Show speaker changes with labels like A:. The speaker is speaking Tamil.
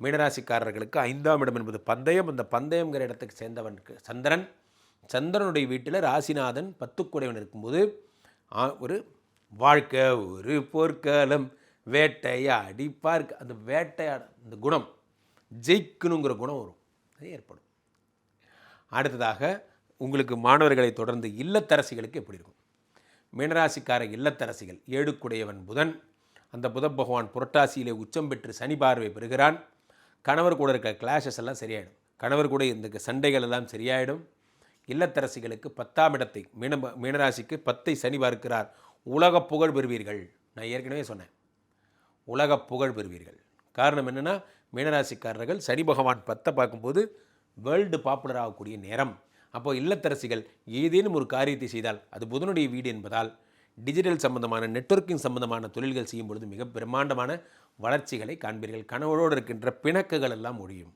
A: மீனராசிக்காரர்களுக்கு 5ஆம் இடம் என்பது பந்தயம். அந்த பந்தயம்ங்கிற இடத்துக்கு சேர்ந்தவனுக்கு சந்திரன். சந்திரனுடைய வீட்டில் ராசிநாதன் 10க்குடையவன் இருக்கும்போது ஒரு வாழ்க்கை ஒரு போர்க்காலம் வேட்டையாடி பார்க்க, அந்த வேட்டையாட அந்த குணம், ஜெயிக்கணுங்கிற குணம் வரும், அது ஏற்படும். அடுத்ததாக உங்களுக்கு மாணவர்களை தொடர்ந்து இல்லத்தரசிகளுக்கு எப்படி இருக்கும்? மீனராசிக்கார இல்லத்தரசிகள் 7க்குடையவன் புதன். அந்த புத பகவான் புரட்டாசியிலே உச்சம் பெற்று சனி பார்வை பெறுகிறான். கணவர் கூட இருக்க கிளாஷஸ் எல்லாம் சரியாயிடும். கணவர் கூட இந்த சண்டைகள் எல்லாம் சரியாயிடும். இல்லத்தரசிகளுக்கு 10ஆம் இடத்தை மீனராசிக்கு 10ஐ சனி பார்க்கிறார். உலக புகழ் பெறுவீர்கள். நான் ஏற்கனவே சொன்னேன், உலக புகழ் பெறுவீர்கள். காரணம் என்னென்னா, மீனராசிக்காரர்கள் சனி பகவான் 10 பார்க்கும்போது வேர்ல்டு பாப்புலர் ஆகக்கூடிய நேரம். அப்போது இல்லத்தரசிகள் ஏதேனும் ஒரு காரியத்தை செய்தால் அது புதனுடைய வீடு என்பதால் டிஜிட்டல் சம்பந்தமான நெட்வொர்க்கிங் சம்பந்தமான தொழில்கள் செய்யும் பொழுது மிக பிரம்மாண்டமான வளர்ச்சிகளை காண்பீர்கள். கணவரோடு இருக்கின்ற பிணக்குகள் எல்லாம் ஒழியும்.